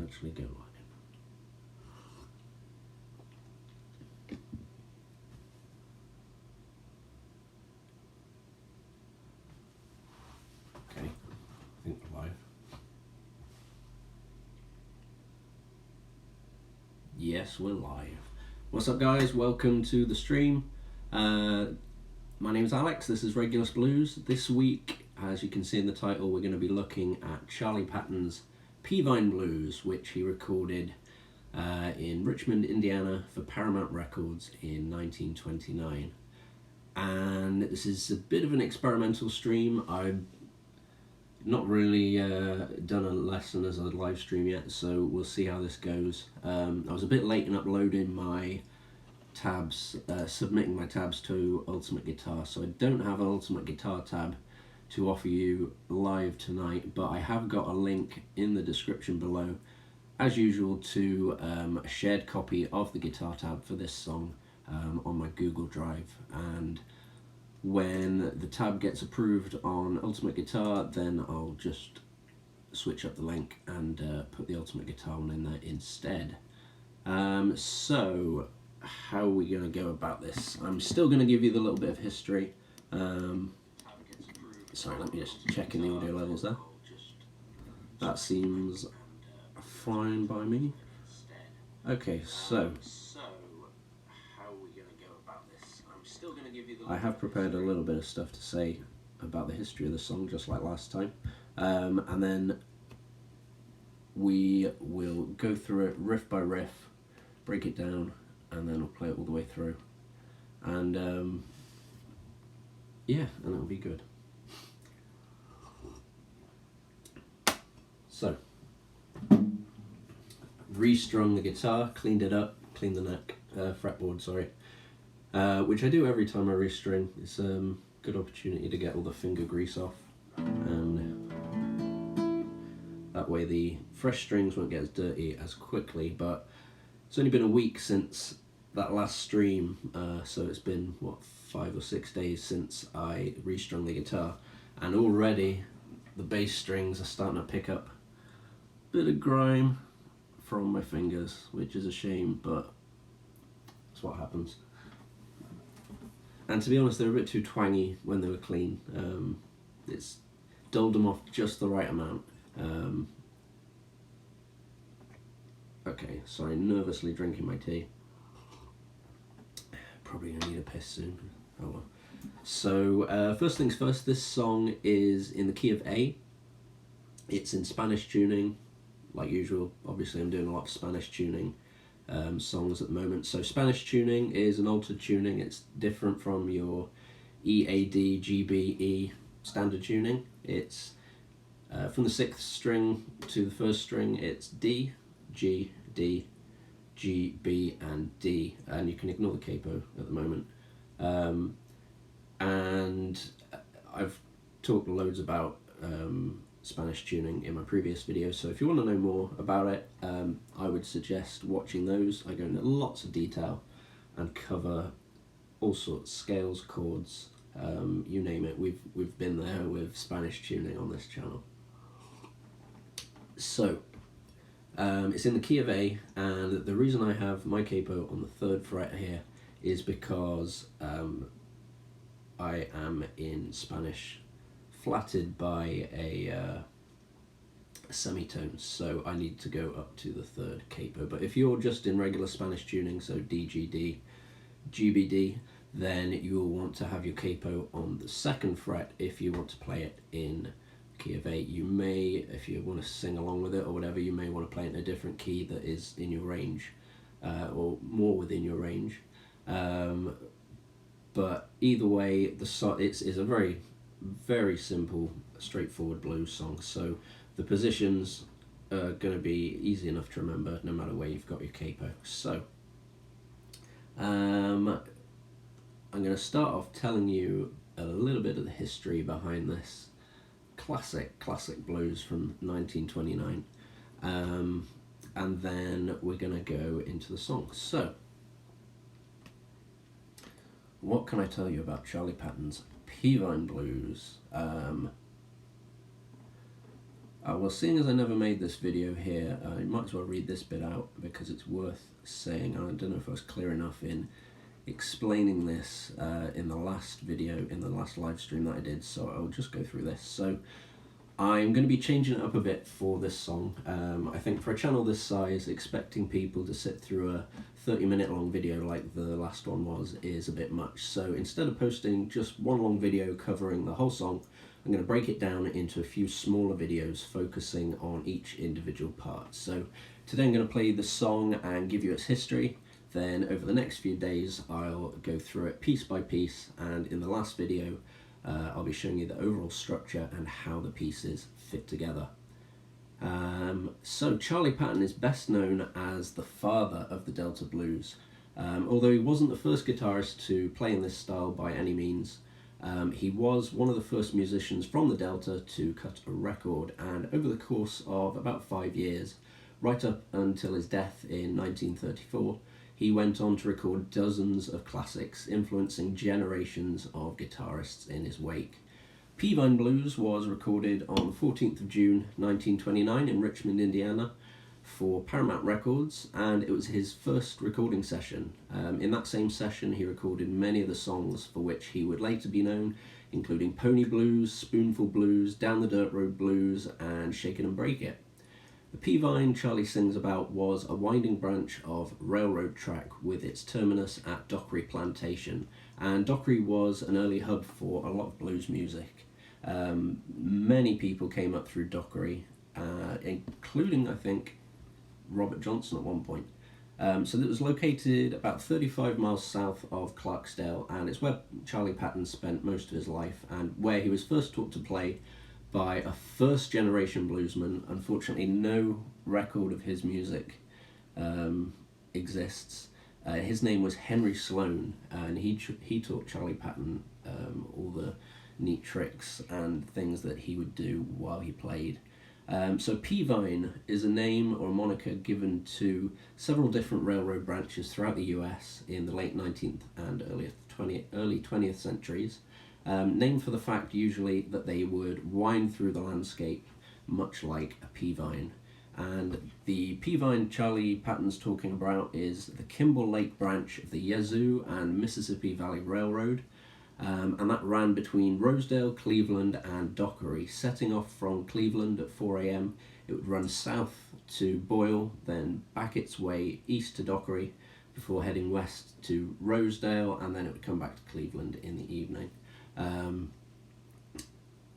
actually go live. Okay, I think we're live. Yes, we're live. What's up, guys? Welcome to the stream. My name is Alex. This is Regulus Blues. This week, as you can see in the title, we're going to be looking at Charley Patton's Pea Vine Blues, which he recorded in Richmond, Indiana for Paramount Records in 1929. And this is a bit of an experimental stream. I've not really done a lesson as a live stream yet, so we'll see how this goes. I was a bit late in uploading my tabs, submitting my tabs to Ultimate Guitar, so I don't have an Ultimate Guitar tab to offer you live tonight, but I have got a link in the description below, as usual, to a shared copy of the guitar tab for this song on my Google Drive. And when the tab gets approved on Ultimate Guitar, then I'll just switch up the link and put the Ultimate Guitar one in there instead. So how are we going to go about this? I'm still going to give you the little bit of history. Sorry, let me just check in the audio levels there. That seems fine by me. Okay, so I have prepared a little bit of stuff to say about the history of the song, just like last time, and then we will go through it riff by riff, break it down, and then we'll play it all the way through, and yeah, and it'll be good. So, restrung the guitar, cleaned it up, cleaned the neck, fretboard, sorry. Which I do every time I restring. It's a good opportunity to get all the finger grease off, and that way the fresh strings won't get as dirty as quickly. But it's only been a week since that last stream, so it's been, what, 5 or 6 days since I restrung the guitar, and already the bass strings are starting to pick up a bit of grime from my fingers, which is a shame, but that's what happens. And to be honest, they were a bit too twangy when they were clean. It's dulled them off just the right amount. Okay, sorry, nervously drinking my tea. Probably gonna need a piss soon. Oh well. So, first things first, this song is in the key of A. It's in Spanish tuning, like usual. Obviously, I'm doing a lot of Spanish tuning songs at the moment. So Spanish tuning is an altered tuning. It's different from your E, A, D, G, B, E standard tuning. It's from the 6th string to the 1st string, it's D, G, D, G, B, and D, and you can ignore the capo at the moment. And I've talked loads about Spanish tuning in my previous videos, so if you want to know more about it, I would suggest watching those. I go into lots of detail and cover all sorts, scales, chords, you name it. We've been there with Spanish tuning on this channel. So it's in the key of A, and the reason I have my capo on the 3rd fret here is because I am in Spanish flatted by a semitone, so I need to go up to the 3rd capo. But if you're just in regular Spanish tuning, so D, G, D, G, B, D, then you'll want to have your capo on the 2nd fret if you want to play it in key of A. You may, if you want to sing along with it or whatever, you may want to play it in a different key that is in your range, or more within your range. But either way, it's a very, very simple, straightforward blues song. So the positions are going to be easy enough to remember no matter where you've got your capo. So I'm going to start off telling you a little bit of the history behind this classic blues from 1929, and then we're going to go into the song. So what can I tell you about Charley Patton's Pea Vine Blues? Well, seeing as I never made this video here, I might as well read this bit out because it's worth saying. I don't know if I was clear enough in explaining this in the last video, in the last live stream that I did, so I'll just go through this. So I'm going to be changing it up a bit for this song. I think for a channel this size, expecting people to sit through a 30-minute long video like the last one was is a bit much. So instead of posting just one long video covering the whole song, I'm going to break it down into a few smaller videos focusing on each individual part. So today I'm going to play the song and give you its history. Then over the next few days I'll go through it piece by piece, and in the last video I'll be showing you the overall structure and how the pieces fit together. So Charley Patton is best known as the father of the Delta blues. Although he wasn't the first guitarist to play in this style by any means, he was one of the first musicians from the Delta to cut a record, and over the course of about 5 years, right up until his death in 1934, he went on to record dozens of classics, influencing generations of guitarists in his wake. Pea Vine Blues was recorded on the 14th of June 1929 in Richmond, Indiana for Paramount Records, and it was his first recording session. In that same session he recorded many of the songs for which he would later be known, including Pony Blues, Spoonful Blues, Down the Dirt Road Blues, and Shake It and Break It. The Pea Vine Charley sings about was a winding branch of railroad track with its terminus at Dockery Plantation, and Dockery was an early hub for a lot of blues music. Many people came up through Dockery, including, I think, Robert Johnson at one point. So it was located about 35 miles south of Clarksdale, and it's where Charley Patton spent most of his life and where he was first taught to play by a first-generation bluesman. Unfortunately, no record of his music exists. His name was Henry Sloan, and he taught Charley Patton all the neat tricks and things that he would do while he played. So Pea Vine is a name or a moniker given to several different railroad branches throughout the US in the late 19th and early 20th centuries, named for the fact usually that they would wind through the landscape much like a pea vine. And the Pea Vine Charley Patton's talking about is the Kimball Lake branch of the Yazoo and Mississippi Valley Railroad, and that ran between Rosedale, Cleveland, and Dockery. Setting off from Cleveland at 4 a.m, it would run south to Boyle, then back its way east to Dockery, before heading west to Rosedale, and then it would come back to Cleveland in the evening.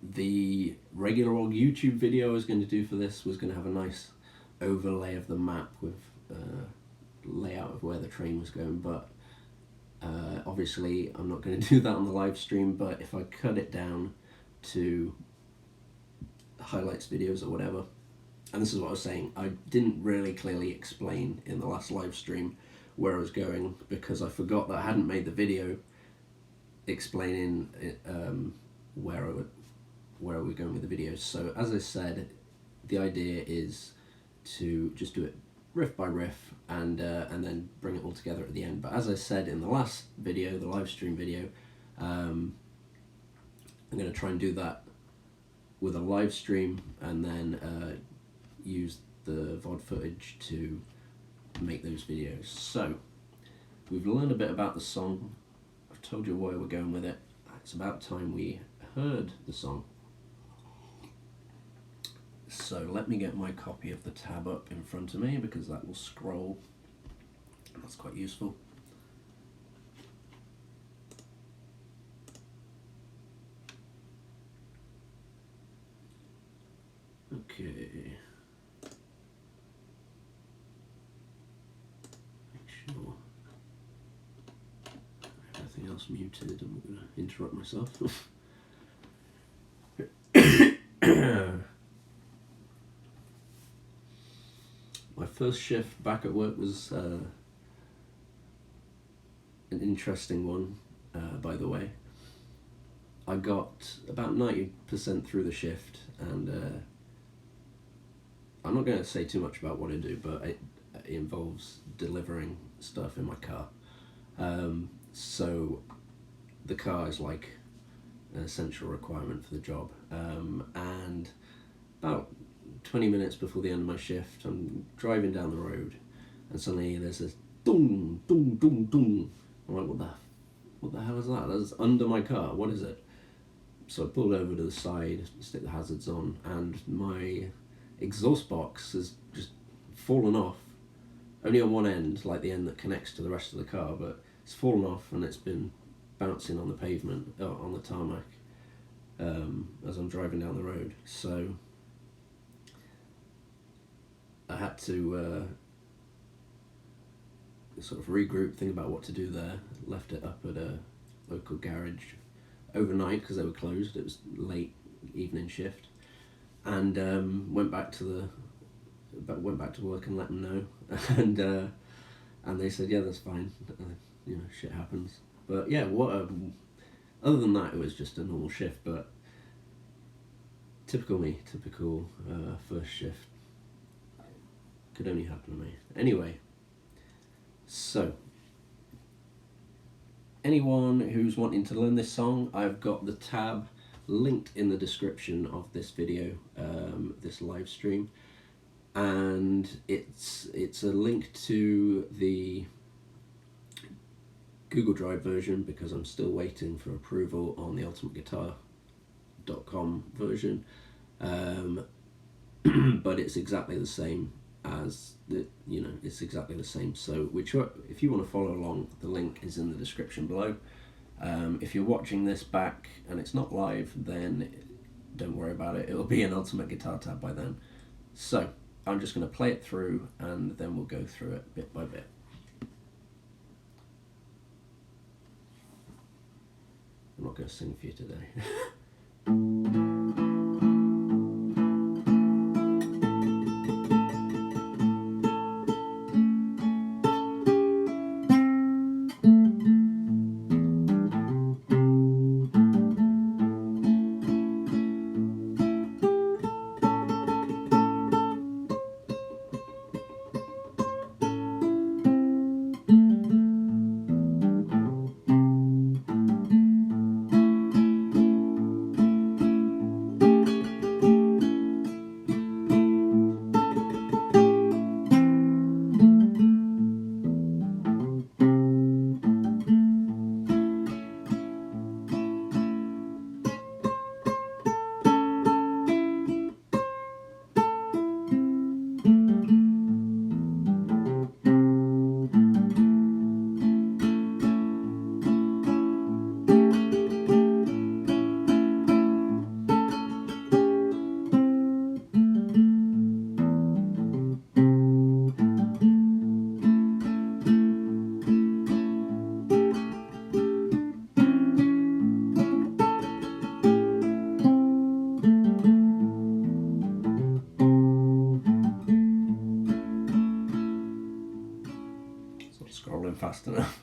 The regular old YouTube video I was going to do for this was going to have a nice overlay of the map with layout of where the train was going, but obviously I'm not going to do that on the live stream. But if I cut it down to highlights videos or whatever, and this is what I was saying, I didn't really clearly explain in the last live stream where I was going because I forgot that I hadn't made the video explaining where we're going with the videos. So as I said, the idea is to just do it riff by riff and then bring it all together at the end. But as I said in the last video, the live stream video, I'm going to try and do that with a live stream and then use the VOD footage to make those videos. So we've learned a bit about the song. I've told you where we're going with it. It's about time we heard the song. So let me get my copy of the tab up in front of me because that will scroll. That's quite useful. Okay. Make sure everything else muted. I'm going to interrupt myself. My first shift back at work was an interesting one, by the way. I got about 90% through the shift, and I'm not going to say too much about what I do, but it involves delivering stuff in my car. So the car is like an essential requirement for the job, and about 20 minutes before the end of my shift, I'm driving down the road, and suddenly there's this dong, dong, dong, dong. I'm like, what the hell is that? That's under my car. What is it? So I pulled over to the side, stick the hazards on, and my exhaust box has just fallen off. Only on one end, like the end that connects to the rest of the car, but it's fallen off and it's been bouncing on the pavement, on the tarmac, as I'm driving down the road. So I had to sort of regroup, think about what to do there. Left it up at a local garage overnight because they were closed. It was late evening shift, and went back to work and let them know, and they said, yeah, that's fine. Shit happens. But yeah, other than that, it was just a normal shift. But typical first shift. Could only happen to me. Anyway, so anyone who's wanting to learn this song, I've got the tab linked in the description of this video, this live stream, and it's a link to the Google Drive version because I'm still waiting for approval on the ultimateguitar.com version, but it's exactly the same as it's exactly the same. So if you want to follow along, the link is in the description below. If you're watching this back and it's not live, then don't worry about it. It'll be an Ultimate Guitar tab by then. So I'm just going to play it through and then we'll go through it bit by bit. I'm not going to sing for you today. Scrolling fast enough.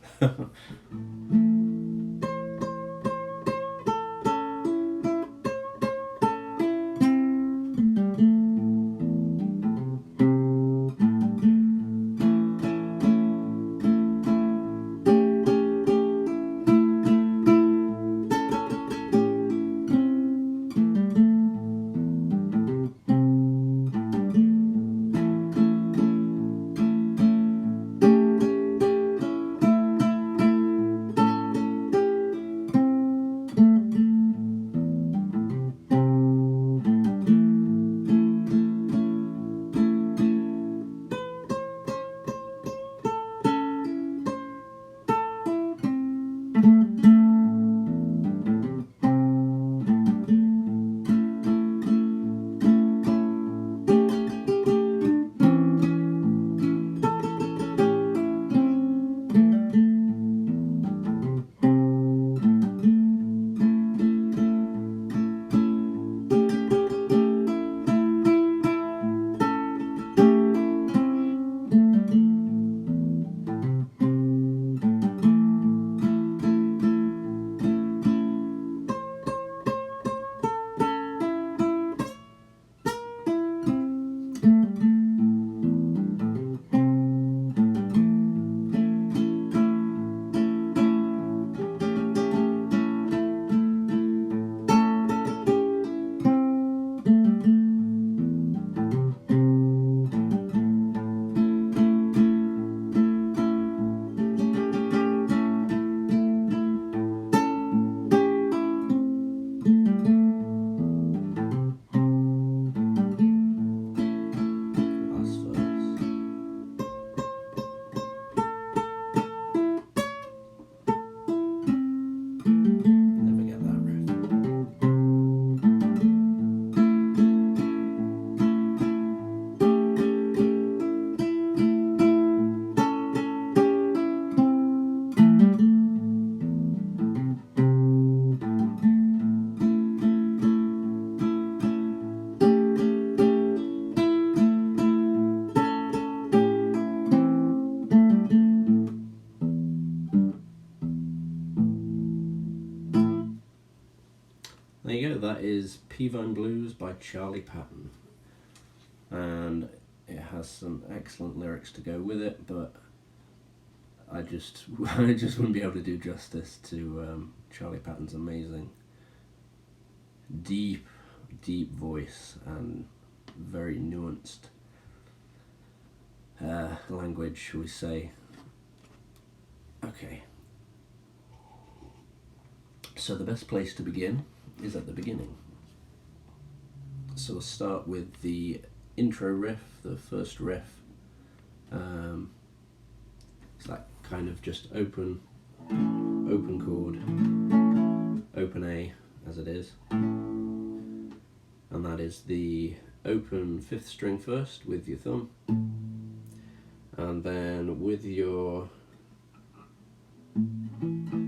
that is Pea Vine Blues by Charley Patton, and it has some excellent lyrics to go with it, but I just wouldn't be able to do justice to Charley Patton's amazing, deep voice and very nuanced language, shall we say. Okay, so the best place to begin is at the beginning. So we'll start with the intro riff, the first riff. It's that kind of just open chord, open A as it is, and that is the open 5th string first with your thumb, and then with your,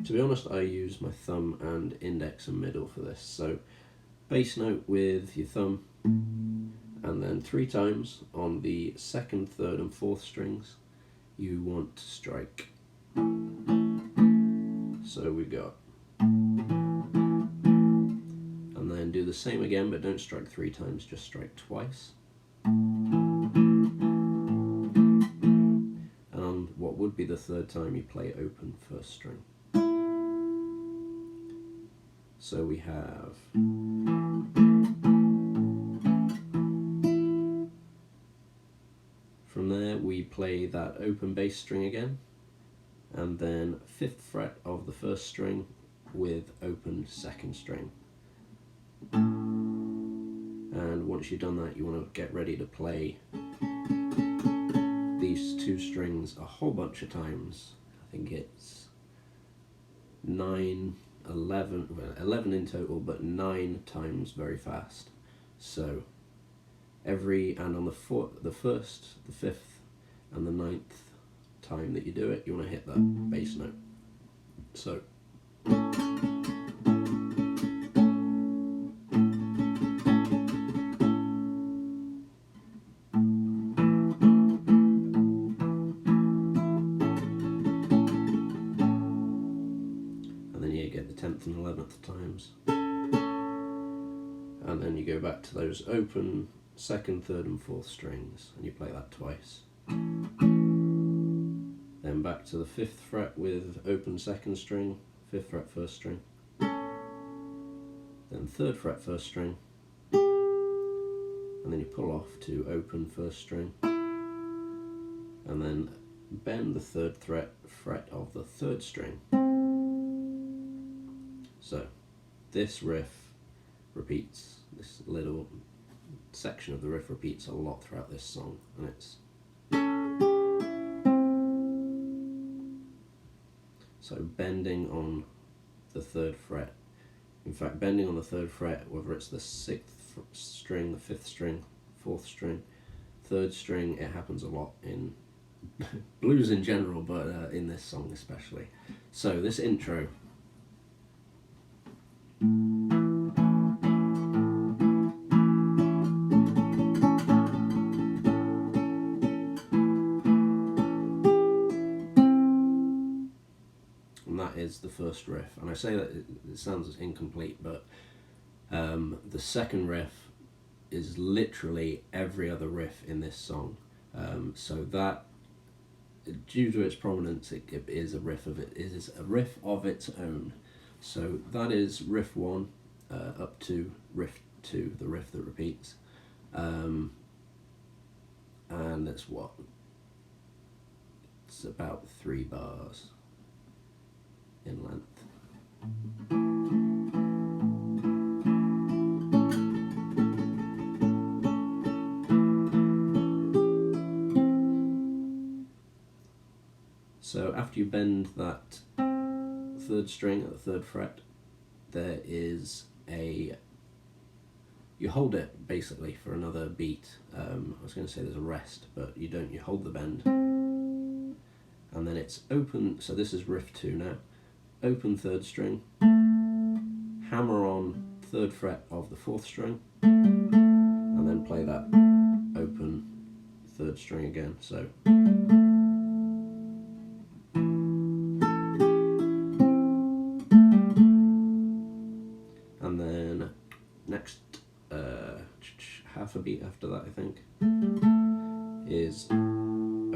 to be honest, I use my thumb and index and middle for this. So bass note with your thumb, and then 3 times on the 2nd, 3rd and 4th strings you want to strike. So we got, and then do the same again, but don't strike 3 times, just strike twice. And on what would be the 3rd time, you play open 1st string. So we have from there we play that open bass string again, and then 5th fret of the 1st string with open 2nd string. And once you've done that, you want to get ready to play these 2 strings a whole bunch of times. I think it's 11 in total, but 9 times very fast. So and on the 1st, the 5th and the 9th time that you do it, you want to hit that bass note. So and then you get the 10th and 11th times, and then you go back to those open 2nd, 3rd and 4th strings, and you play that twice. Then back to the 5th fret with open 2nd string, 5th fret 1st string, then 3rd fret 1st string, and then you pull off to open 1st string, and then bend the 3rd fret of the 3rd string. So this riff repeats, this little section of the riff repeats a lot throughout this song, and it's so bending on the 3rd fret. In fact, bending on the 3rd fret, whether it's the 6th string, the 5th string, 4th string, 3rd string, it happens a lot in blues in general, but in this song especially. So this intro. Is the first riff, and I say that it sounds incomplete, but the second riff is literally every other riff in this song. So that, due to its prominence, it is a riff of its own. So that is riff 1 up to riff 2, the riff that repeats, and it's about 3 bars in length. So after you bend that 3rd string at the 3rd fret, there is you hold it basically for another beat. I was going to say there's a rest, but you don't, you hold the bend, and then it's open. So this is riff 2 now. Open 3rd string, hammer on 3rd fret of the 4th string, and then play that open 3rd string again. So and then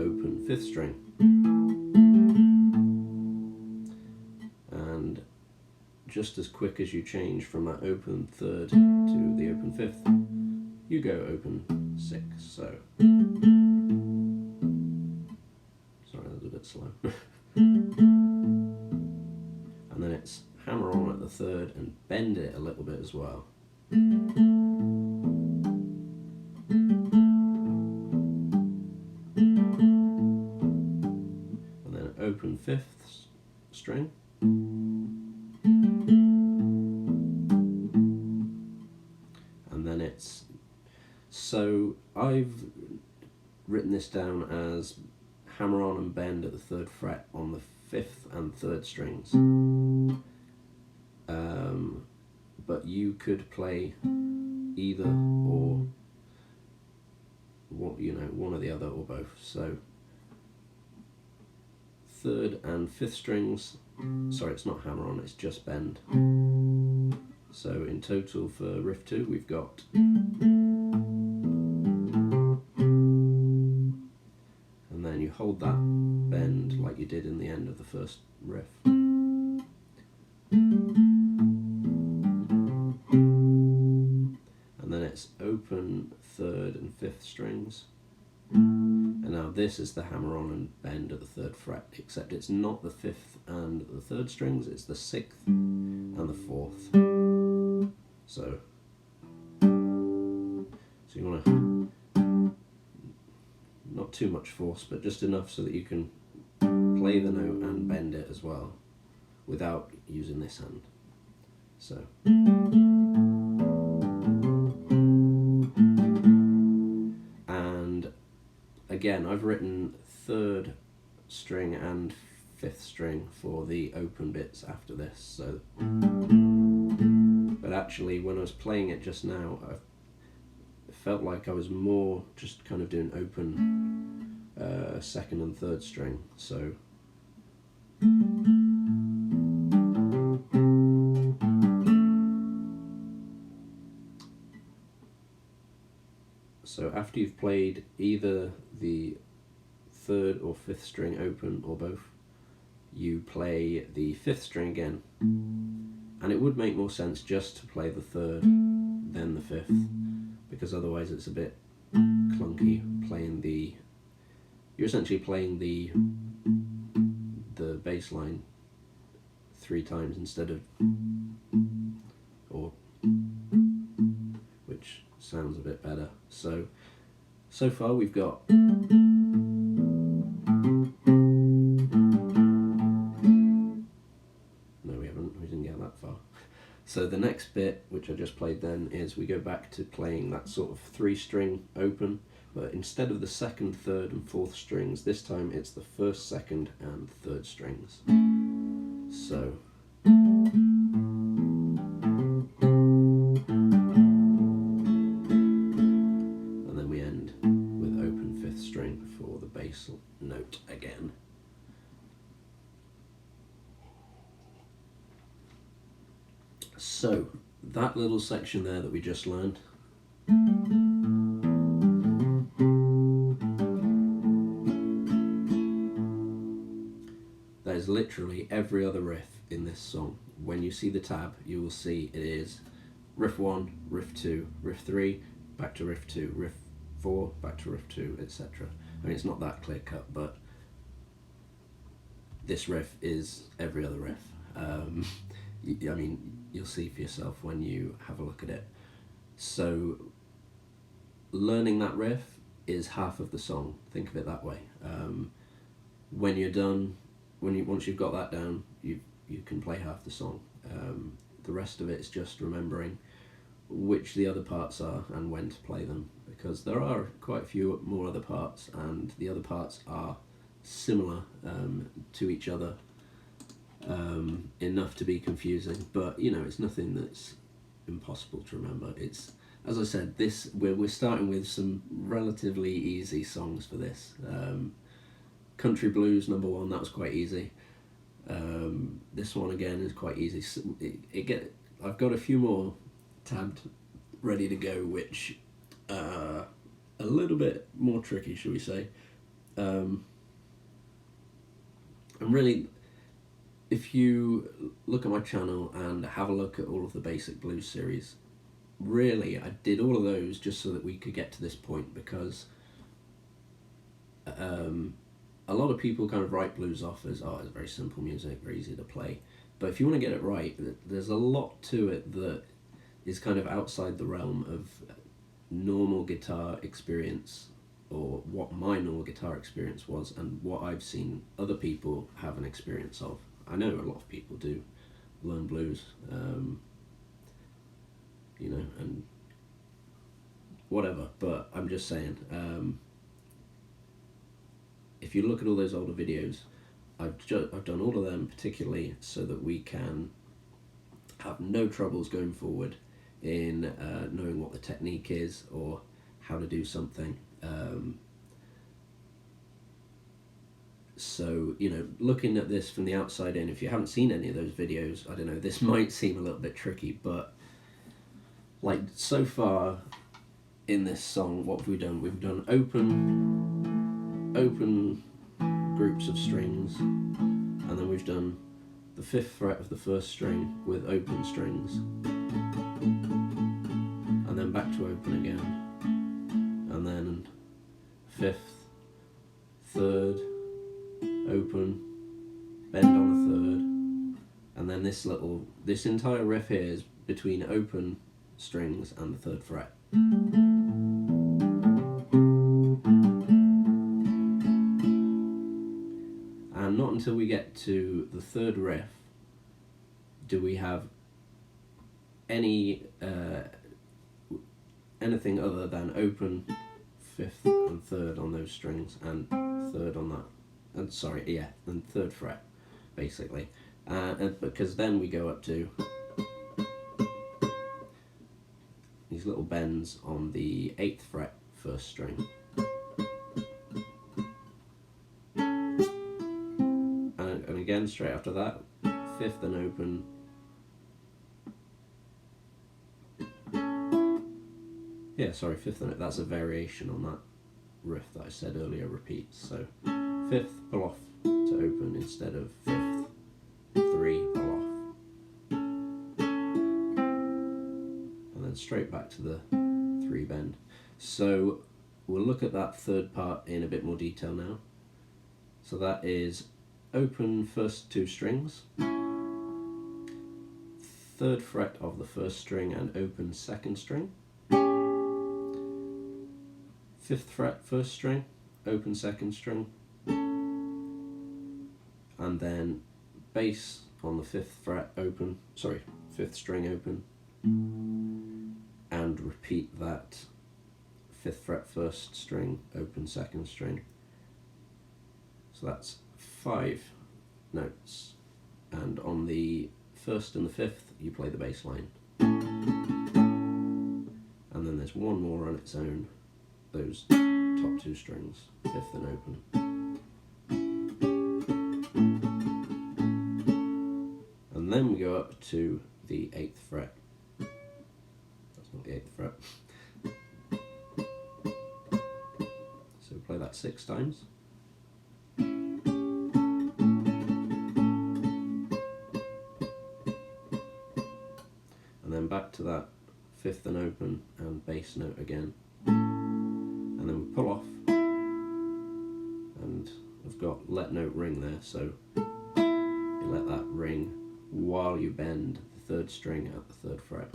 open 5th string. And just as quick as you change from that open 3rd to the open 5th, you go open 6th. So, sorry, that was a bit slow. And then it's hammer on at the 3rd and bend it a little bit as well. And then open 5th string. And then it's, so I've written this down as hammer on and bend at the 3rd fret on the 5th and 3rd strings. But you could play either or, one or the other or both. So 3rd and 5th strings, sorry, it's not hammer on, it's just bend. So in total for riff 2 we've got, and then you hold that bend like you did in the end of the first riff. And then it's open 3rd and 5th strings. And now this is the hammer on and bend at the 3rd fret, except it's not the 5th and the 3rd strings, it's the 6th and the 4th. So you want to, not too much force, but just enough so that you can play the note and bend it as well without using this hand. So. Again, I've written 3rd string and 5th string for the open bits after this. So, but actually, when I was playing it just now, I felt like I was more just kind of doing open 2nd and 3rd string. So. So after you've played either the 3rd or 5th string open or both, you play the 5th string again. And it would make more sense just to play the 3rd then the 5th, because otherwise it's a bit clunky playing the, you're essentially playing the bass line 3 times instead of, or, which sounds a bit better. So far we've got, no, we didn't get that far. So the next bit, which I just played then, is we go back to playing that sort of 3 string open, but instead of the 2nd, 3rd and 4th strings, this time it's the 1st, 2nd and 3rd strings. So note again. So that little section there that we just learned, that is literally every other riff in this song. When you see the tab, you will see it is riff 1, riff 2, riff 3, back to riff 2, riff 4, back to riff 2, etc. I mean, it's not that clear cut, but this riff is every other riff. I mean, you'll see for yourself when you have a look at it. So learning that riff is half of the song. Think of it that way. When you're done, once you've got that down, you can play half the song. The rest of it is just remembering which the other parts are and when to play them, because there are quite a few more other parts, and the other parts are similar to each other enough to be confusing, but it's nothing that's impossible to remember. It's, as I said, we're starting with some relatively easy songs for this. Country Blues #1, that was quite easy. This one again is quite easy. I've got a few more tabbed ready to go, which are a little bit more tricky, shall we say. And really, if you look at my channel and have a look at all of the basic blues series, really I did all of those just so that we could get to this point, because a lot of people kind of write blues off as, oh, it's very simple music, very easy to play. But if you want to get it right, there's a lot to it that is kind of outside the realm of normal guitar experience, or what my normal guitar experience was and what I've seen other people have an experience of. I know a lot of people do learn blues, you know, and whatever, but I'm just saying, if you look at all those older videos, I've done all of them particularly so that we can have no troubles going forward in knowing what the technique is or how to do something. So, you know, looking at this from the outside in, if you haven't seen any of those videos, I don't know, this might seem a little bit tricky, but like so far in this song, what have we done? We've done open groups of strings, and then we've done the 5th fret of the 1st string with open strings, and then back to open again, and then 5th, 3rd, open, bend on a 3rd, and then this entire riff here is between open strings and the 3rd fret. And not until we get to the 3rd riff do we have any anything other than open 5th and 3rd on those strings, and 3rd on that, and sorry, yeah, and 3rd fret basically, and because then we go up to these little bends on the 8th fret 1st string, and again straight after that 5th and open, yeah, sorry, 5th and that's a variation on that riff that I said earlier repeats. So 5th, pull off to open instead of 5th, 3, pull off, and then straight back to the 3 bend. So we'll look at that 3rd part in a bit more detail now. So that is open 1st 2 strings, 3rd fret of the 1st string and open 2nd string, 5th fret 1st string, open 2nd string, and then bass on the 5th fret open, sorry, 5th string open, and repeat that 5th fret 1st string, open 2nd string. So that's 5 notes, and on the 1st and the 5th you play the bass line, and then there's one more on its own, those top 2 strings, 5th and open. And then we go up to the 8th fret. That's not the 8th fret. So we play that 6 times. And then back to that 5th and open and bass note again. And then we pull off, and I've got let note ring there, so you let that ring while you bend the 3rd string at the 3rd fret.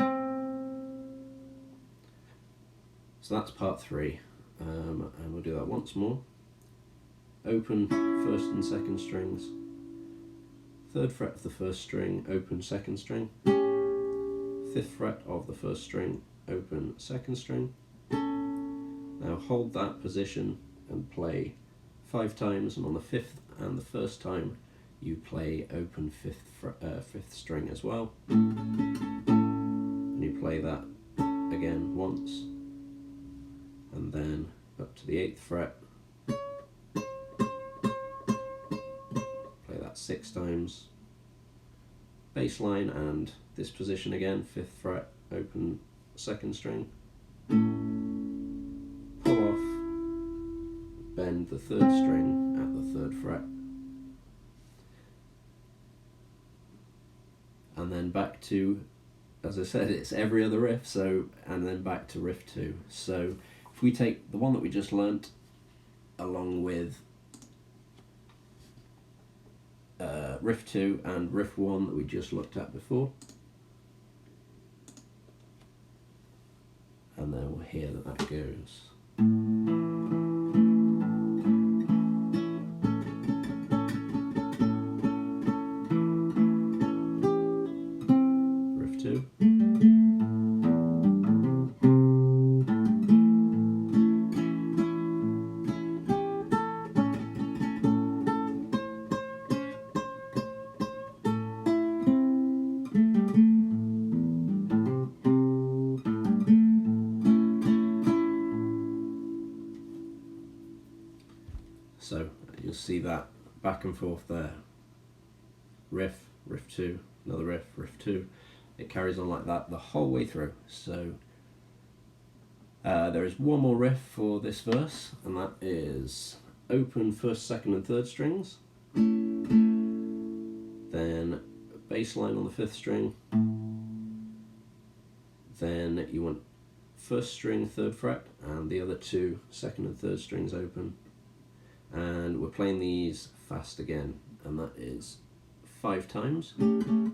So that's part 3, and we'll do that once more. Open 1st and 2nd strings, 3rd fret of the 1st string, open 2nd string, 5th fret of the 1st string, open 2nd string. Now hold that position and play 5 times, and on the 5th and the 1st time you play open 5th string as well, and you play that again once, and then up to the 8th fret, play that 6 times, bass line, and this position again, 5th fret, open 2nd string, pull off, bend the third string at the third fret, and then back to, as I said, it's every other riff, so, and then back to riff 2. So if we take the one that we just learnt along with riff 2 and riff 1 that we just looked at before, and then we'll hear that that goes. Riff 2. So you'll see that back and forth there. Riff, riff 2, another riff, riff 2. It carries on like that the whole way through. So there is one more riff for this verse, and that is open first, second and third strings, then bass line on the fifth string, then you want first string, third fret, and the other two second and third strings open. And we're playing these fast again, and that is 5 times. And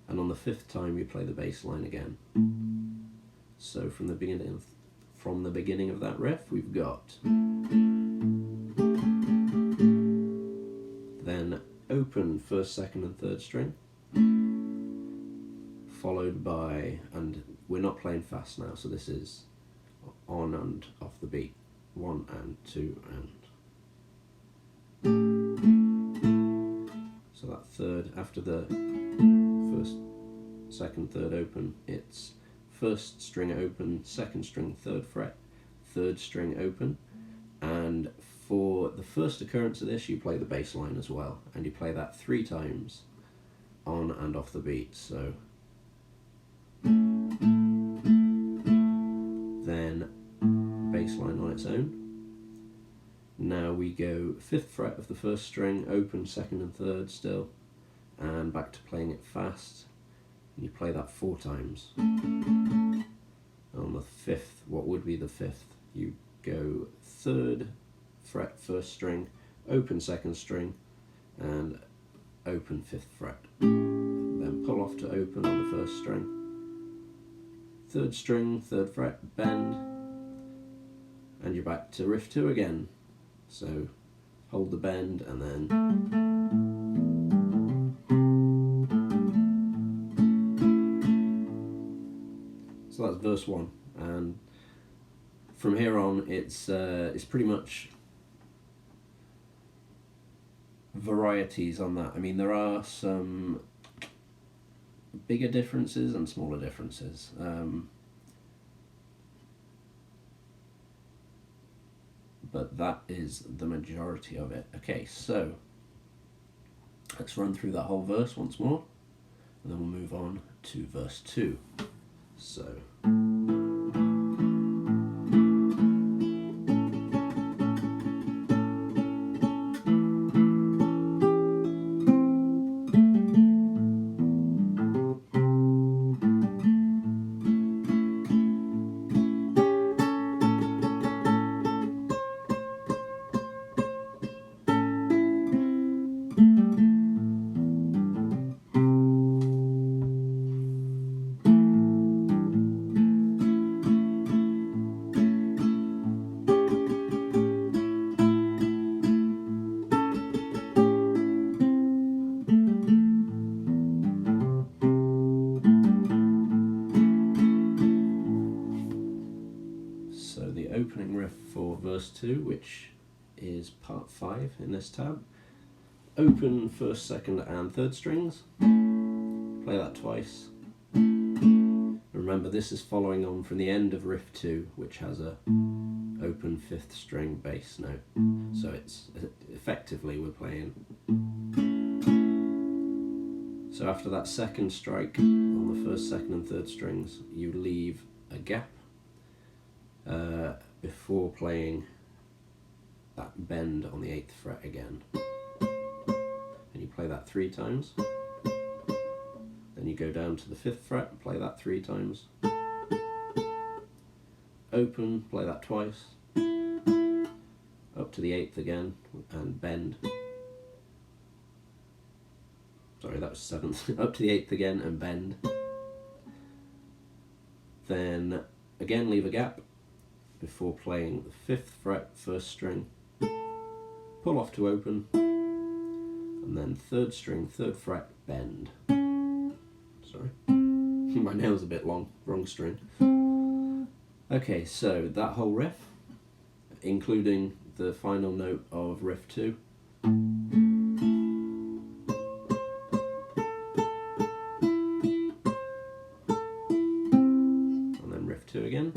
on the 5th time you play the bass line again. So from the beginning of that riff we've got then open first, second and third string, followed by, and we're not playing fast now, so this is on and off the beat, 1 and 2 and. So that third, after the first, second, third open, it's first string open, second string, third fret, third string open, and for the first occurrence of this you play the bass line as well, and you play that 3 times on and off the beat. So then bass line on its own. Now we go 5th fret of the first string, open second and third still, and back to playing it fast, and you play that 4 times. And on the 5th, what would be the 5th, you go 3rd fret first string, open second string, and open 5th fret. Then pull off to open on the first string, 3rd string, 3rd fret, bend, and you're back to riff 2 again. So hold the bend and then so that's verse 1, and from here on it's pretty much varieties on that. I mean, there are some bigger differences and smaller differences. But that is the majority of it. Okay, so let's run through that whole verse once more, and then we'll move on to verse 2. So opening riff for verse 2, which is part 5 in this tab. Open first, second and third strings, play that twice. Remember, this is following on from the end of riff 2, which has a open 5th string bass note, so it's effectively we're playing. So after that second strike on the first, second and third strings you leave a gap, before playing that bend on the 8th fret again. And you play that 3 times. Then you go down to the 5th fret and play that 3 times. Open, play that twice. Up to the 8th again and bend. Sorry, that was 7th. Up to the 8th again and bend. Then again leave a gap before playing the 5th fret, 1st string. Pull off to open. And then 3rd string, 3rd fret, bend. Sorry. My nail's a bit long, wrong string. Okay, so that whole riff, including the final note of riff 2. And then riff 2 again.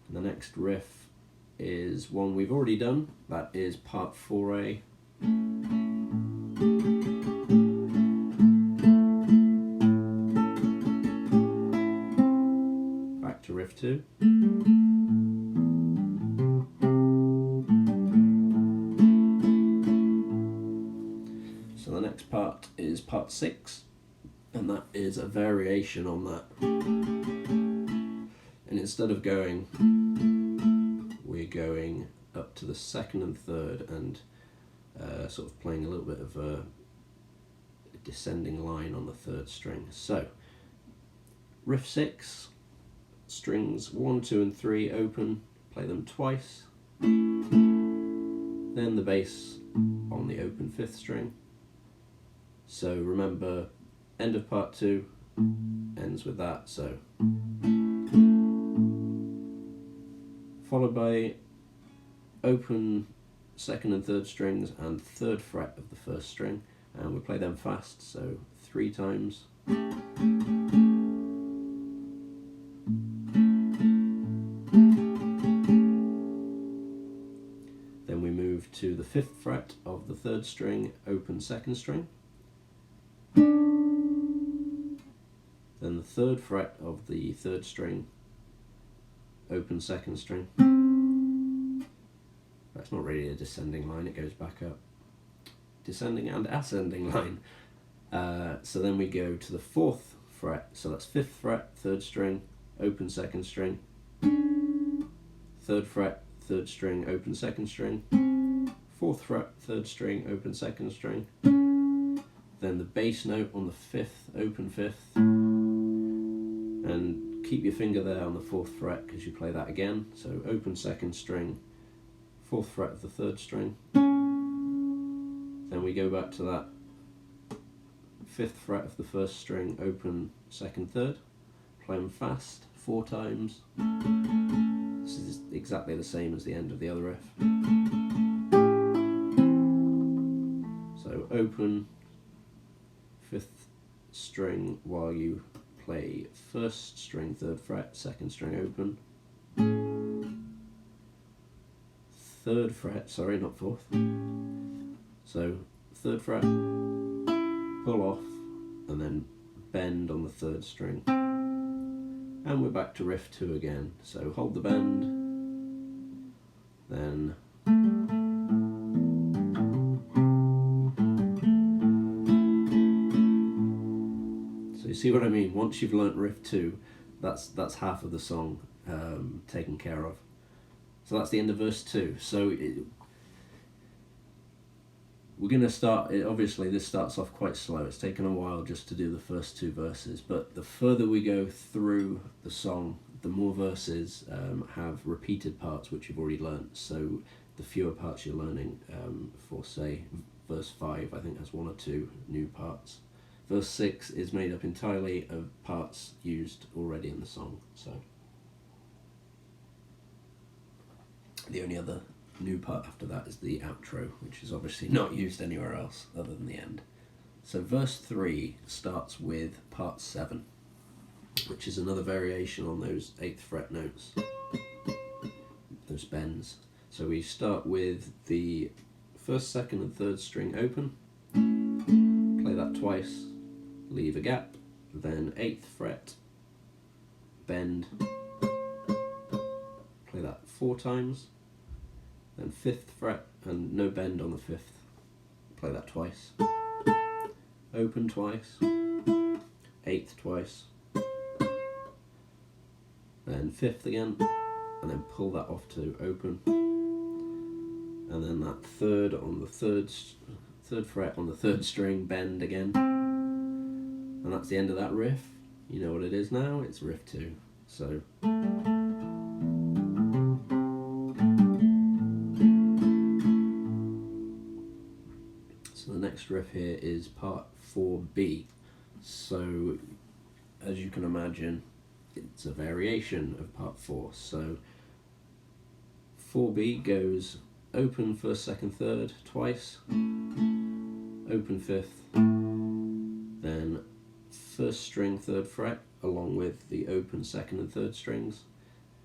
And the next riff is one we've already done, that is part 4A. Back to riff 2. So the next part is part 6, and that is a variation on that. And instead of going, we're going up to the 2nd and 3rd and sort of playing a little bit of a descending line on the 3rd string. So riff 6, strings 1, 2 and 3 open, play them twice, then the bass on the open 5th string. So remember, end of part 2 ends with that, so followed by open 2nd and 3rd strings and 3rd fret of the 1st string, and we play them fast, so 3 times. Then we move to the 5th fret of the 3rd string, open 2nd string. Then the 3rd fret of the 3rd string, open 2nd string. That's not really a descending line, it goes back up. Descending and ascending line. So then we go to the 4th fret, so that's 5th fret, 3rd string, open 2nd string. 3rd fret, 3rd string, open 2nd string. 4th fret, 3rd string, open 2nd string. Then the bass note on the 5th, open 5th. And keep your finger there on the 4th fret because you play that again. So open 2nd string, 4th fret of the 3rd string. Then we go back to that 5th fret of the 1st string, open 2nd, 3rd. Play them fast 4 times. This is exactly the same as the end of the other riff. So open 5th string while you play 1st string, 3rd fret, 2nd string open. 3rd fret, sorry, not 4th. So 3rd fret, pull off, and then bend on the 3rd string. And we're back to riff 2 again. So hold the bend, then so you see what I mean? Once you've learnt riff 2, that's half of the song taken care of. So that's the end of verse 2. So we're going to start, obviously this starts off quite slow. It's taken a while just to do the first 2 verses, but the further we go through the song, the more verses have repeated parts which you've already learnt. So the fewer parts you're learning for, say, verse 5, I think has 1 or 2 new parts. Verse 6 is made up entirely of parts used already in the song. So the only other new part after that is the outro, which is obviously not used anywhere else other than the end. So verse 3 starts with part 7, which is another variation on those 8th fret notes, those bends. So we start with the 1st, 2nd and 3rd string open, play that twice, leave a gap, then 8th fret, bend, play that 4 times, then 5th fret, and no bend on the 5th, play that twice, open twice, 8th twice, then 5th again, and then pull that off to open, and then that 3rd on the 3rd fret on the 3rd string, bend again, and that's the end of that riff. You know what it is now, it's riff 2. So the next riff here is part 4B. So as you can imagine, it's a variation of part 4. So 4B goes open 1st, 2nd, 3rd twice, open 5th, then 1st string 3rd fret along with the open 2nd and 3rd strings,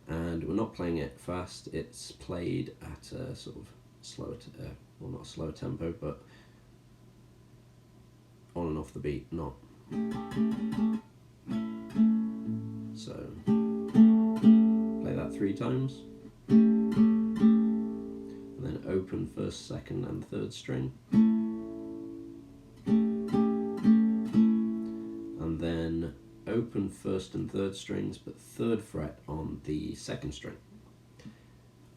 and we're not playing it fast, it's played at a sort of slower, well not a slower tempo, but on and off the beat, not. So play that 3 times, and then open 1st, 2nd and 3rd string, and then open 1st and 3rd strings but 3rd fret on the 2nd string,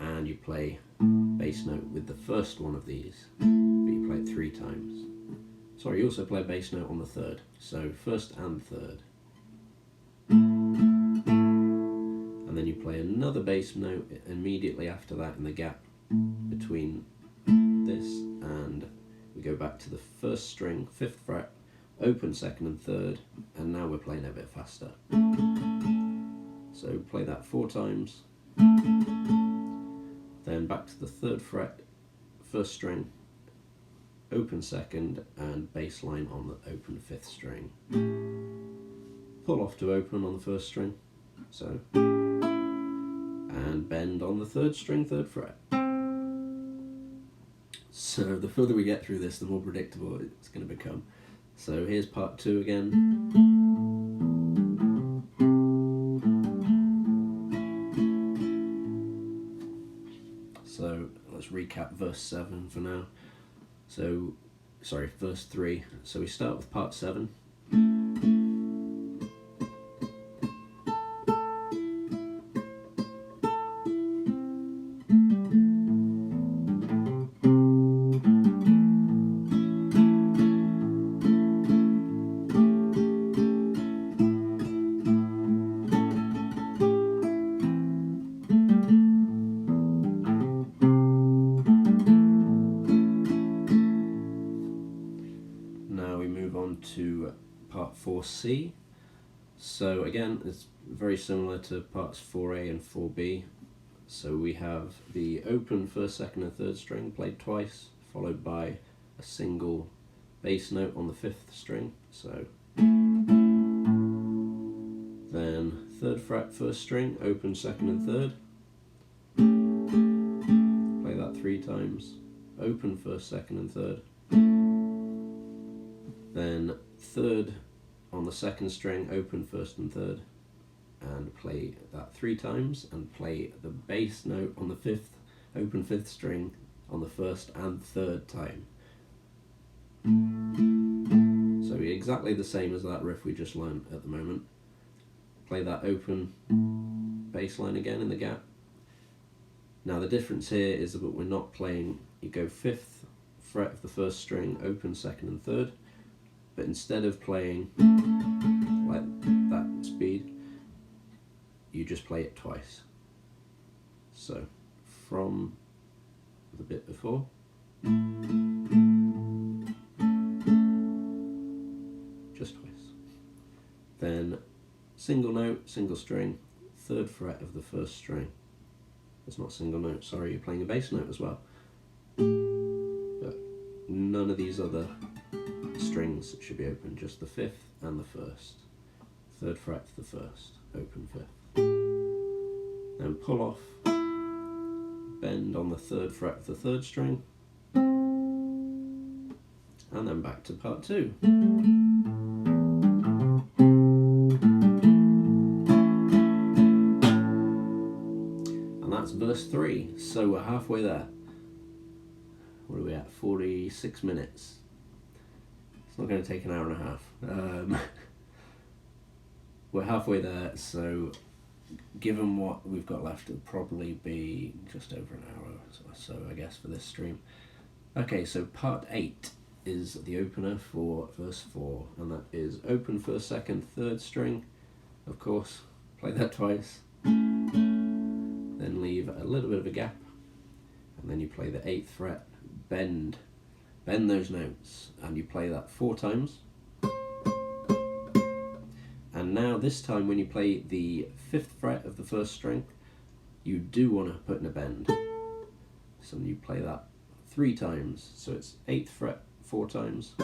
and you play bass note with the first one of these, but you play it 3 times. Sorry, you also play a bass note on the 3rd, so 1st and 3rd. And then you play another bass note immediately after that in the gap between this, and we go back to the 1st string, 5th fret, open 2nd and 3rd, and now we're playing a bit faster. So play that 4 times, then back to the 3rd fret, 1st string, open 2nd, and bass line on the open 5th string. Pull off to open on the 1st string, so, and bend on the 3rd string, 3rd fret. So the further we get through this, the more predictable it's going to become. So here's part 2 again. So let's recap verse 7 for now. So, sorry, verse 3. So we start with part 7. To part 4C. So again, it's very similar to parts 4A and 4B. So we have the open 1st, 2nd and 3rd string played twice, followed by a single bass note on the 5th string. So then 3rd fret 1st string, open 2nd and 3rd, play that 3 times, open 1st, 2nd and 3rd, then 3rd on the 2nd string, open 1st and 3rd, and play that 3 times, and play the bass note on the 5th, open 5th string on the 1st and 3rd time. So exactly the same as that riff we just learned at the moment. Play that open bass line again in the gap. Now the difference here is that we're not playing, you go 5th fret of the 1st string, open 2nd and 3rd, but instead of playing like that speed, you just play it twice. So from the bit before, just twice. Then single note, single string, 3rd fret of the 1st string. It's not single note, sorry, you're playing a bass note as well. But none of these other strings should be open, just the 5th and the 1st. 3rd fret to the 1st, open 5th. Then pull off, bend on the 3rd fret of the 3rd string, and then back to part 2. verse 3. So we're halfway there. What are we at? 46 minutes. It's not going to take an hour and a half. We're halfway there, so given what we've got left, it'll probably be just over an hour or so, I guess, for this stream. Okay, so part 8 is the opener for verse 4, and that is open first, second, third string. Of course, play that twice, then leave a little bit of a gap, and then you play the 8th fret, bend those notes, and you play that 4 times. And now this time when you play the 5th fret of the first string, you do want to put in a bend. So you play that 3 times, so it's 8th fret 4 times,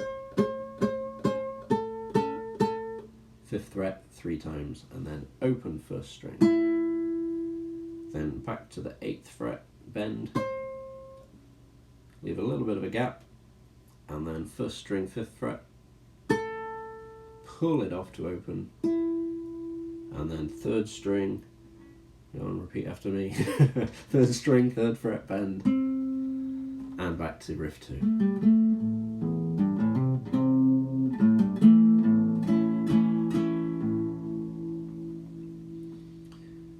5th fret 3 times, and then open first string. Then back to the 8th fret, bend, leave a little bit of a gap, and then first string 5th fret, pull it off to open, and then 3rd string, go on, repeat after me, 3rd string, 3rd fret, bend, and back to riff 2.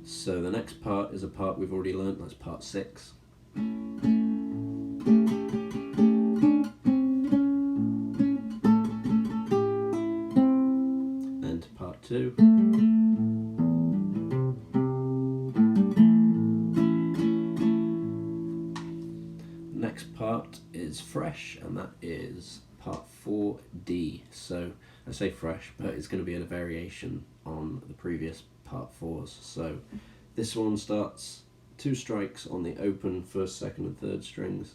So the next part is a part we've already learnt, that's part 6. Then to part 2. Next part is fresh, and that is part 4D. So I say fresh, but it's going to be a variation on the previous part 4s. So this one starts 2 strikes on the open 1st, 2nd and 3rd strings,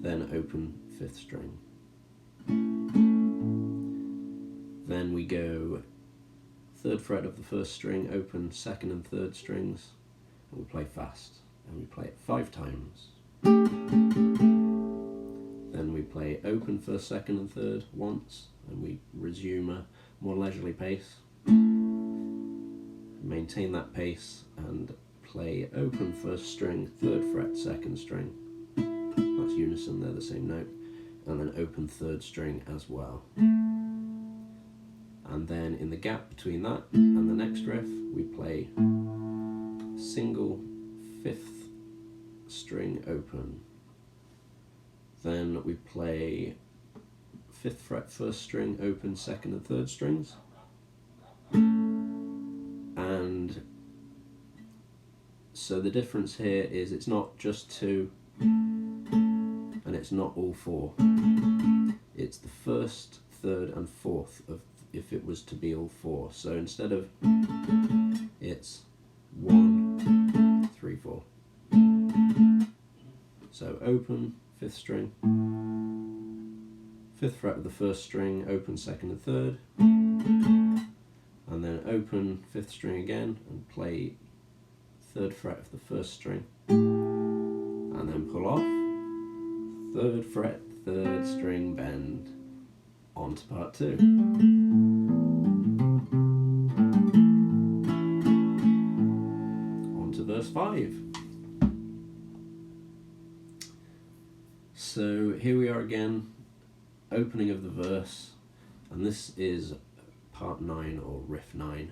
then open 5th string. Then we go 3rd fret of the 1st string, open 2nd and 3rd strings, and we play fast, and we play it 5 times. Then we play open 1st, 2nd and 3rd once, and we resume a more leisurely pace. Maintain that pace and play open 1st string, 3rd fret 2nd string. That's unison, they're the same note. And then open 3rd string as well. And then in the gap between that and the next riff, we play single 5th string open. Then we play 5th fret 1st string open 2nd and 3rd strings. And so the difference here is it's not just 2 and it's not all 4. It's the 1st, 3rd and 4th of if it was to be all 4. So instead of it's 1, 3, 4. So open 5th string, 5th fret of the 1st string, open 2nd and 3rd. And then open 5th string again and play 3rd fret of the 1st string, and then pull off 3rd fret 3rd string bend, on to part 2. On to verse 5. So here we are again, opening of the verse, and this is part 9 or riff 9,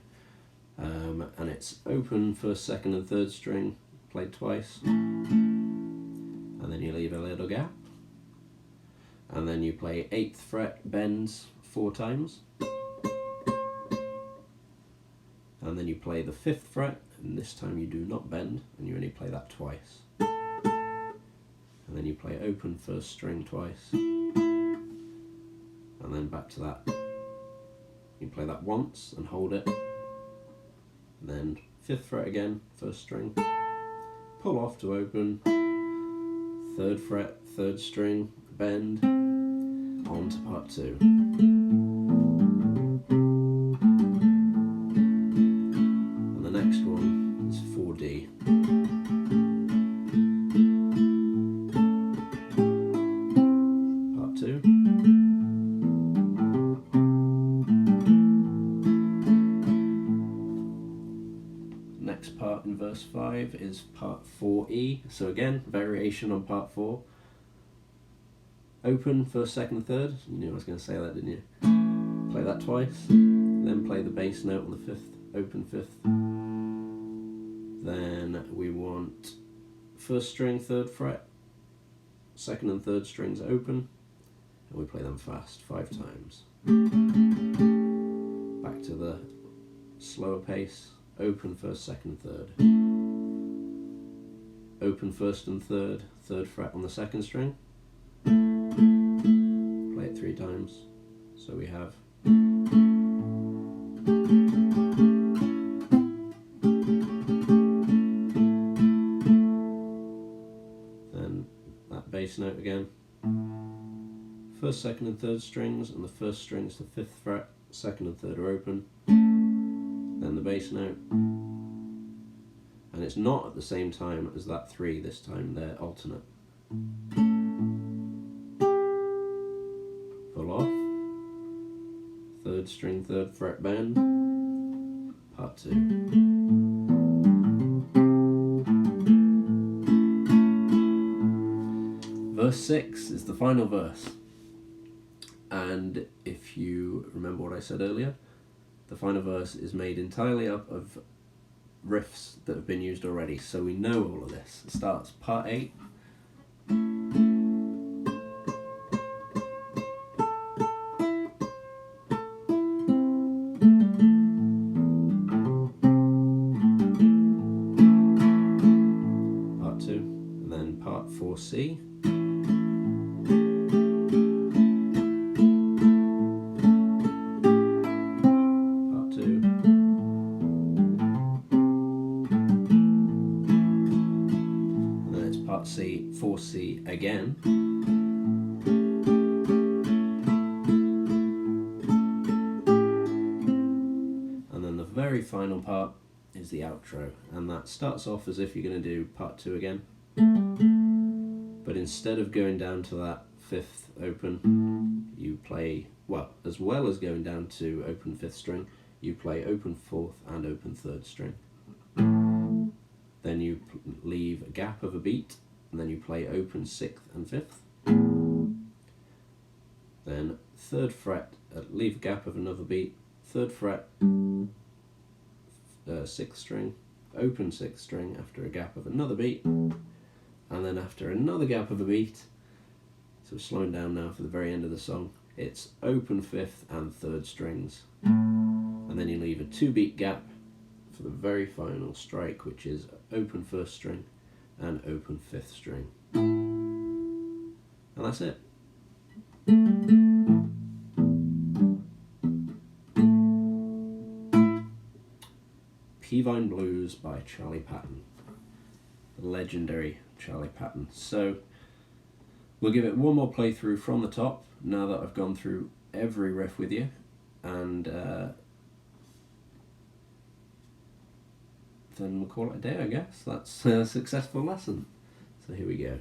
and it's open 1st, 2nd and 3rd string played twice, and then you leave a little gap, and then you play 8th fret bends 4 times, and then you play the 5th fret, and this time you do not bend, and you only play that twice, and then you play open 1st string twice, and then back to that. You play that once and hold it, and then 5th fret again, 1st string, pull off to open, 3rd fret, 3rd string, bend, on to part 2. And the next one is 4D. Part 2. Next next part in verse 5 is part 4E. So again, variation on part 4. Open first, second, third. You knew I was going to say that, didn't you? Play that twice. Then play the bass note on the fifth, open fifth. Then we want first string, third fret, second and third strings open, and we play them fast 5 times. Back to the slower pace. Open first, second, third. Open first and third, third fret on the second string. Play it 3 times. So we have then that bass note again. First, second and third strings, and the first string's the 5th fret, second and third are open. Then the bass note, and it's not at the same time as that 3 this time, they're alternate. Pull off, third string, 3rd fret bend, part 2. Verse 6 is the final verse, and if you remember what I said earlier, the final verse is made entirely up of riffs that have been used already, so we know all of this. It starts part 8. Part 2, and then part 4C. C, 4C again, and then the very final part is the outro, and that starts off as if you're going to do part 2 again, but instead of going down to that 5th open, you play, well as going down to open 5th string, you play open 4th and open 3rd string. Then you leave a gap of a beat, and then you play open 6th and 5th. Then 3rd fret, leave a gap of another beat, 3rd fret, 6th string, open 6th string after a gap of another beat, and then after another gap of a beat, so slowing down now for the very end of the song, it's open 5th and 3rd strings, and then you leave a 2-beat gap for the very final strike, which is open 1st string and open 5th string, and that's it. Pea Vine Blues by Charley Patton, the legendary Charley Patton. So we'll give it one more playthrough from the top now that I've gone through every riff with you, and then we'll call it a day, I guess. That's a successful lesson. So here we go.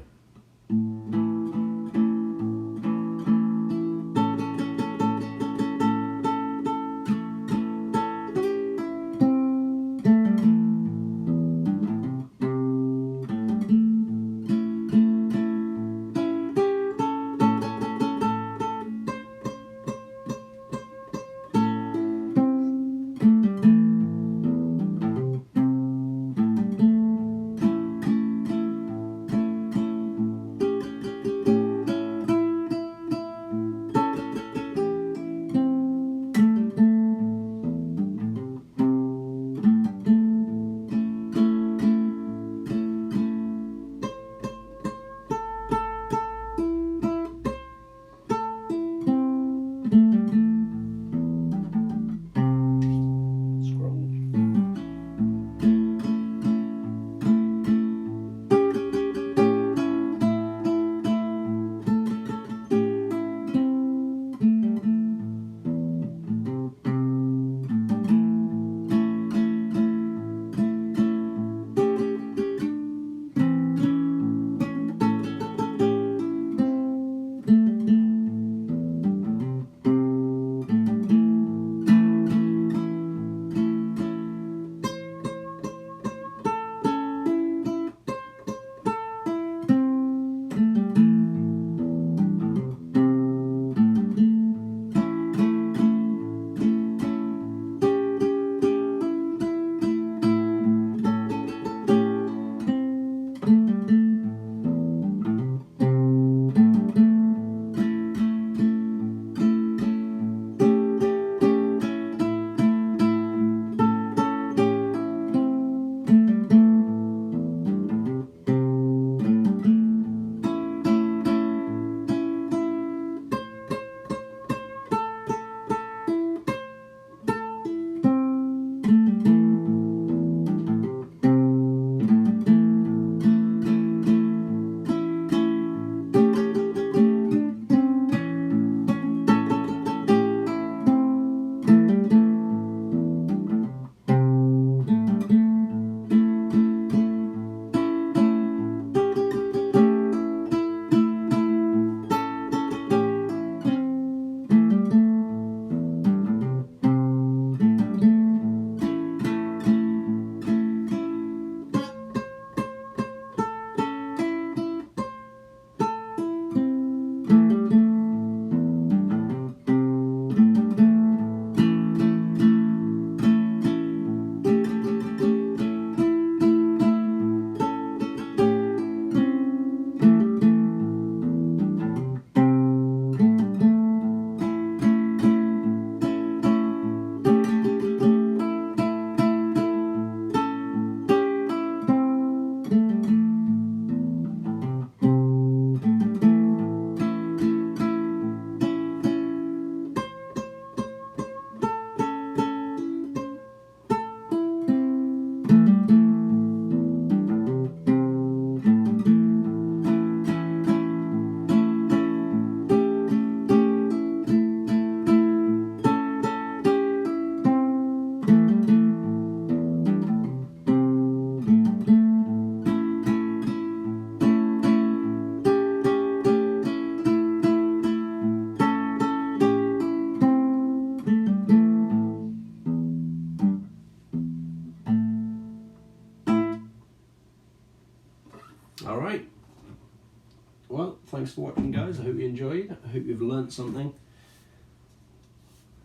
thanks for watching, guys. I hope you enjoyed. I hope you've learnt something.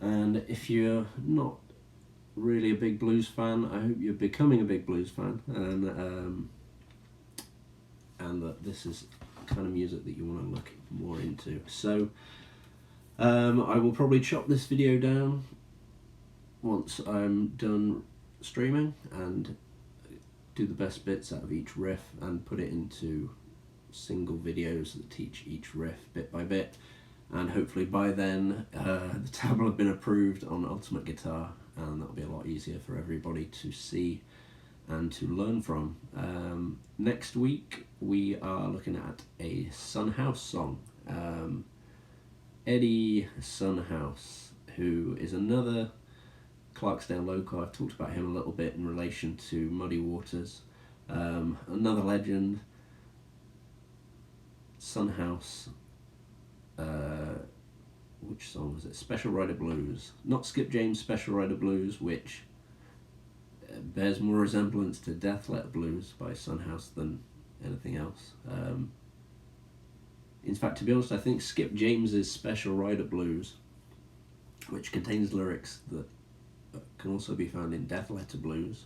And if you're not really a big blues fan, I hope you're becoming a big blues fan, and that this is the kind of music that you want to look more into. So I will probably chop this video down once I'm done streaming and do the best bits out of each riff and put it into single videos that teach each riff bit by bit, and hopefully by then the tab will have been approved on Ultimate Guitar, and that'll be a lot easier for everybody to see and to learn from. Next week we are looking at a Sunhouse song. Eddie Sunhouse, who is another Clarksdale local. I've talked about him a little bit in relation to Muddy Waters. Another legend. Sunhouse, which song was it? Special Rider Blues. Not Skip James' Special Rider Blues, which bears more resemblance to Death Letter Blues by Sunhouse than anything else. In fact, to be honest, I think Skip James's Special Rider Blues, which contains lyrics that can also be found in Death Letter Blues,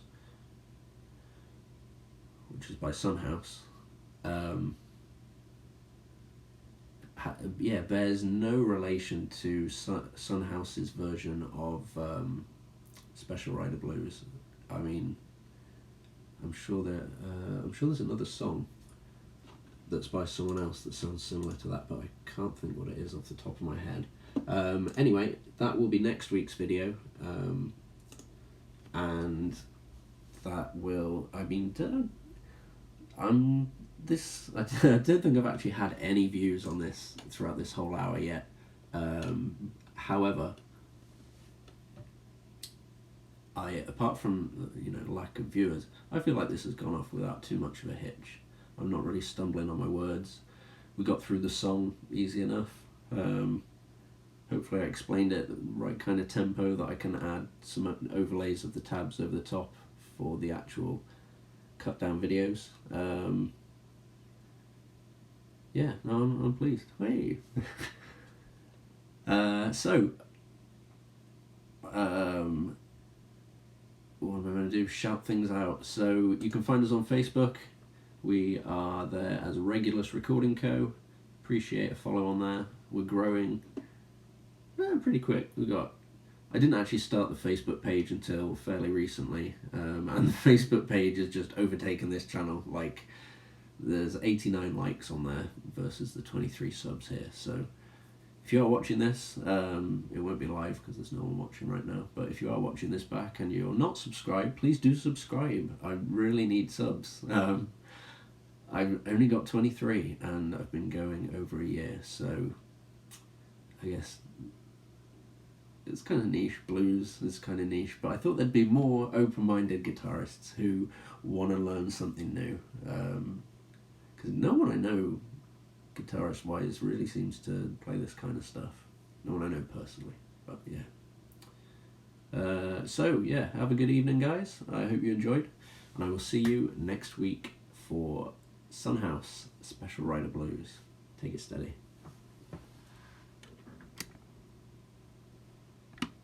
which is by Sunhouse, bears no relation to Sunhouse's version of Special Rider Blues. I mean, I'm sure there's another song that's by someone else that sounds similar to that, but I can't think what it is off the top of my head. Anyway, that will be next week's video, and that will, I don't think I've actually had any views on this throughout this whole hour yet. However, apart from lack of viewers, I feel like this has gone off without too much of a hitch. I'm not really stumbling on my words. We got through the song easy enough. Hopefully I explained it at the right kind of tempo that I can add some overlays of the tabs over the top for the actual cut down videos. Yeah, no, I'm pleased. Hey. What am I going to do? Shout things out. So you can find us on Facebook. We are there as Regulus Recording Co. Appreciate a follow on there. We're growing pretty quick. I didn't actually start the Facebook page until fairly recently, and the Facebook page has just overtaken this channel. Like, there's 89 likes on there versus the 23 subs here. So if you are watching this, it won't be live because there's no one watching right now, but if you are watching this back and you're not subscribed, please do subscribe. I really need subs. I've only got 23 and I've been going over a year, so I guess it's kind of niche. Blues is kind of niche, but I thought there'd be more open-minded guitarists who want to learn something new, because no one I know guitarist-wise really seems to play this kind of stuff. No one I know personally, but yeah. So yeah, have a good evening, guys. I hope you enjoyed, and I will see you next week for Sunhouse Special Rider Blues. Take it steady.